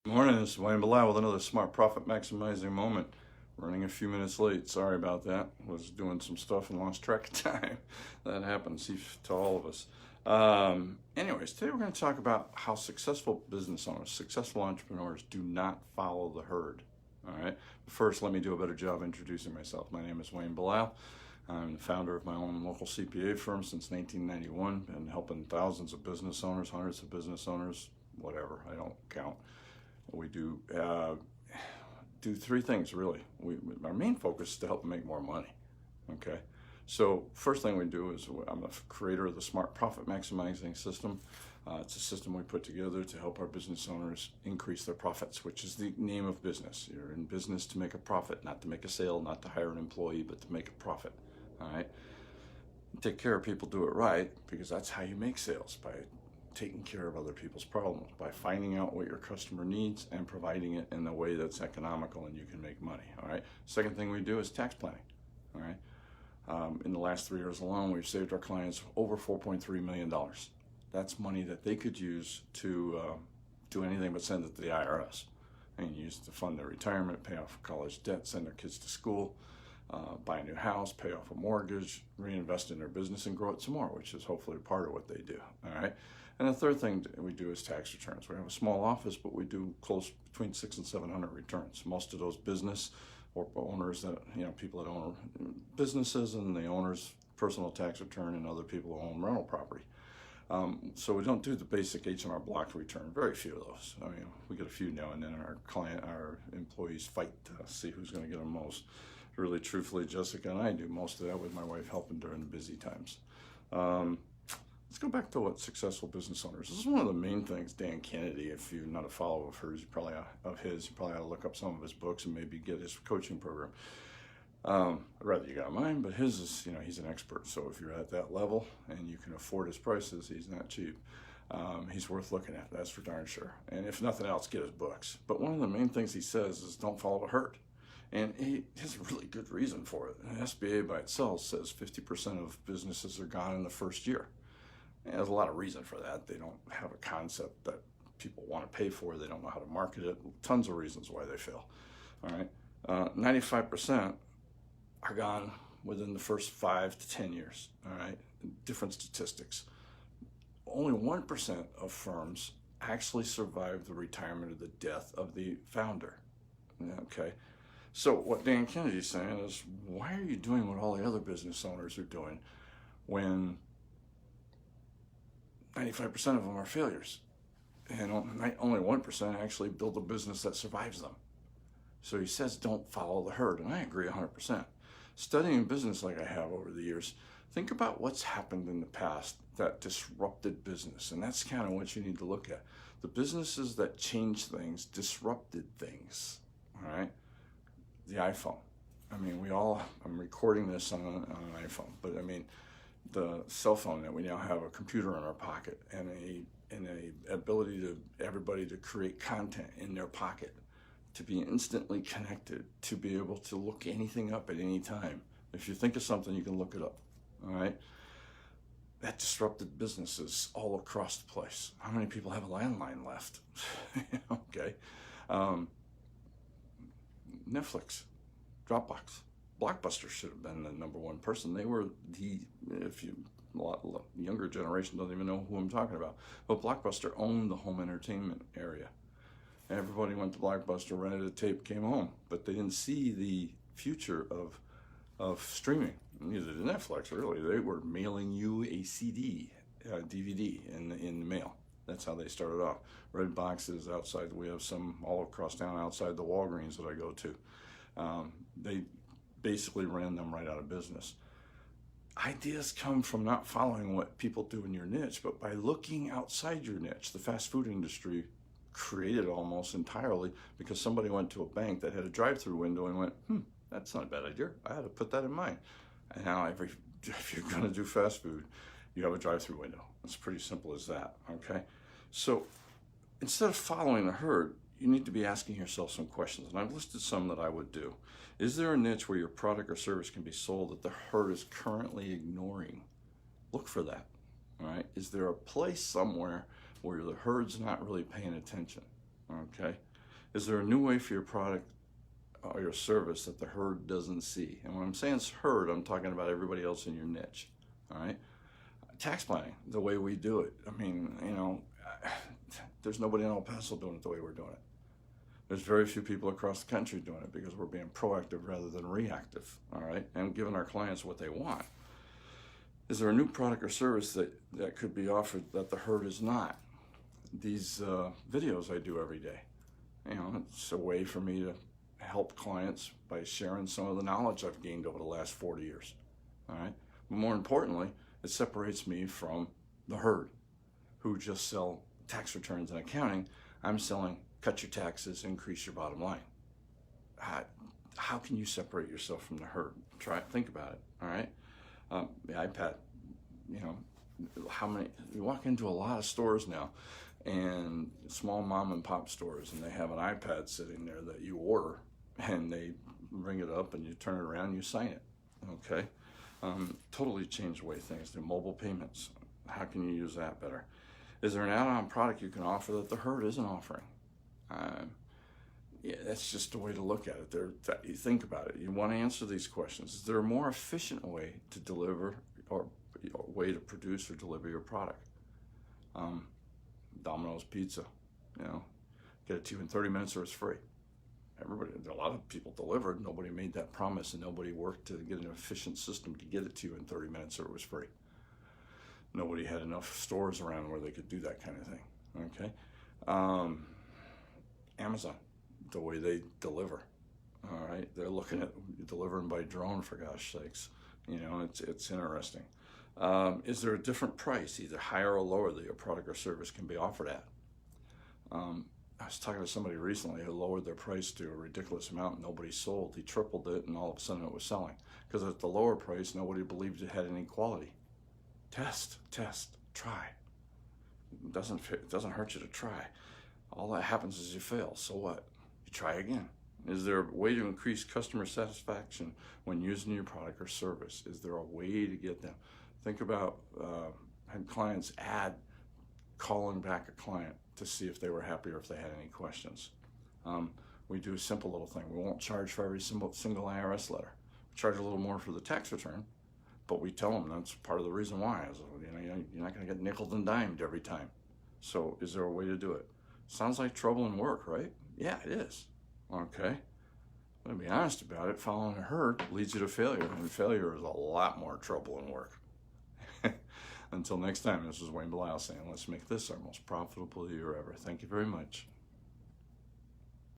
Morning, this is Wayne Bilal with another smart profit maximizing moment. Running a few minutes late. Sorry about that. Was doing some stuff and lost track of time. That happens to all of us. Anyways, today we're going to talk about how successful business owners, successful entrepreneurs do not follow the herd. All right. First, let me do a better job introducing myself. My name is Wayne Bilal. I'm the founder of my own local CPA firm since 1991, been helping thousands of business owners, hundreds of business owners, whatever, I don't count. We do three things really. Our main focus is to help them make more money. Okay, so first thing we do is I'm the creator of the Smart Profit Maximizing System. It's a system we put together to help our business owners increase their profits, which is the name of business. You're in business to make a profit, not to make a sale, not to hire an employee, but to make a profit. All right. Take care of people, do it right, because that's how you make sales, by taking care of other people's problems, by finding out what your customer needs and providing it in a way that's economical and you can make money. All right. Second thing we do is tax planning. All right. In the last 3 years alone, we've saved our clients over $4.3 million. That's money that they could use to do anything but send it to the IRS and use to fund their retirement, pay off college debt, send their kids to school, buy a new house, pay off a mortgage, reinvest in their business and grow it some more, which is hopefully part of what they do. All right. And the third thing we do is tax returns. We have a small office, but we do close between 600 and 700 returns. Most of those business or owners that, people that own businesses and the owner's personal tax return and other people who own rental property. So we don't do the basic H&R Block return. Very few of those. I mean, we get a few now and then. Our employees fight to see who's going to get them most. Really, truthfully, Jessica and I do most of that with my wife helping during the busy times. Let's go back to what successful business owners. This is one of the main things Dan Kennedy, if you're not a follower of hers, you probably ought to look up some of his books and maybe get his coaching program. I'd rather you got mine, but his is, he's an expert. So if you're at that level and you can afford his prices, he's not cheap. He's worth looking at, that's for darn sure. And if nothing else, get his books. But one of the main things he says is don't follow the herd. And he has a really good reason for it. The SBA by itself says 50% of businesses are gone in the first year. And there's a lot of reason for that. They don't have a concept that people want to pay for. They don't know how to market it. Tons of reasons why they fail. All right. 95% are gone within the first 5 to 10 years. All right. Different statistics. Only 1% of firms actually survive the retirement or the death of the founder. Okay. So what Dan Kennedy is saying is, why are you doing what all the other business owners are doing when 95% of them are failures and only 1% actually build a business that survives them? So he says, don't follow the herd. And I agree 100%. Studying business like I have over the years, think about what's happened in the past that disrupted business. And that's kind of what you need to look at. The businesses that changed things disrupted things. All right. The iPhone. I mean, I'm recording this on an iPhone, but I mean, the cell phone that we now have a computer in our pocket and a ability to everybody to create content in their pocket, to be instantly connected, to be able to look anything up at any time. If you think of something, you can look it up. All right. That disrupted businesses all across the place. How many people have a landline left? Okay. Netflix, Dropbox, Blockbuster should have been the number one person. They were a lot younger generation don't even know who I'm talking about. But Blockbuster owned the home entertainment area. Everybody went to Blockbuster, rented a tape, came home. But they didn't see the future of streaming. Neither did Netflix, really. They were mailing you a CD, DVD in the mail. That's how they started off. Red boxes outside. We have some all across town outside the Walgreens that I go to. They basically ran them right out of business. Ideas come from not following what people do in your niche, but by looking outside your niche. The fast food industry created almost entirely because somebody went to a bank that had a drive-through window and went, that's not a bad idea. I had to put that in mind. And now if you're going to do fast food, you have a drive-through window. It's pretty simple as that, okay? So instead of following the herd, you need to be asking yourself some questions. And I've listed some that I would do. Is there a niche where your product or service can be sold that the herd is currently ignoring? Look for that, all right? Is there a place somewhere where the herd's not really paying attention, okay? Is there a new way for your product or your service that the herd doesn't see? And when I'm saying herd, I'm talking about everybody else in your niche. All right. Tax planning, the way we do it. I mean, there's nobody in El Paso doing it the way we're doing it. There's very few people across the country doing it because we're being proactive rather than reactive. All right. And giving our clients what they want. Is there a new product or service that could be offered that the herd is not? These videos I do every day. It's a way for me to help clients by sharing some of the knowledge I've gained over the last 40 years. All right. But more importantly, it separates me from the herd who just sell tax returns and accounting. I'm selling cut your taxes, increase your bottom line. How can you separate yourself from the herd? Think about it. All right. The iPad, how many, you walk into a lot of stores now and small mom and pop stores, and they have an iPad sitting there that you order, and they bring it up and you turn it around and you sign it. Okay. Totally changed the way things do. Mobile payments. How can you use that better? Is there an add-on product you can offer that the herd isn't offering? That's just a way to look at it. You think about it. You want to answer these questions. Is there a more efficient way to deliver or a way to produce or deliver your product? Domino's Pizza, get it to you in 30 minutes or it's free. A lot of people delivered. Nobody made that promise, and nobody worked to get an efficient system to get it to you in 30 minutes or it was free. Nobody had enough stores around where they could do that kind of thing. Okay. Amazon, the way they deliver. All right. They're looking at delivering by drone, for gosh sakes. It's interesting. Is there a different price, either higher or lower, that your product or service can be offered at? I was talking to somebody recently who lowered their price to a ridiculous amount and nobody sold. He tripled it and all of a sudden it was selling. Because at the lower price, nobody believed it had any quality. Test, try. It doesn't hurt you to try. All that happens is you fail. So what? You try again. Is there a way to increase customer satisfaction when using your product or service? Is there a way to get them? Think about had clients calling back a client to see if they were happy or if they had any questions. We do a simple little thing. We won't charge for every single IRS letter. We charge a little more for the tax return, but we tell them that's part of the reason why. You're not going to get nickeled and dimed every time. So is there a way to do it? Sounds like trouble and work, right? Yeah, it is. Okay. But to be honest about it, following a herd leads you to failure, and failure is a lot more trouble and work. Until next time, this is Wayne Belial saying, let's make this our most profitable year ever. Thank you very much.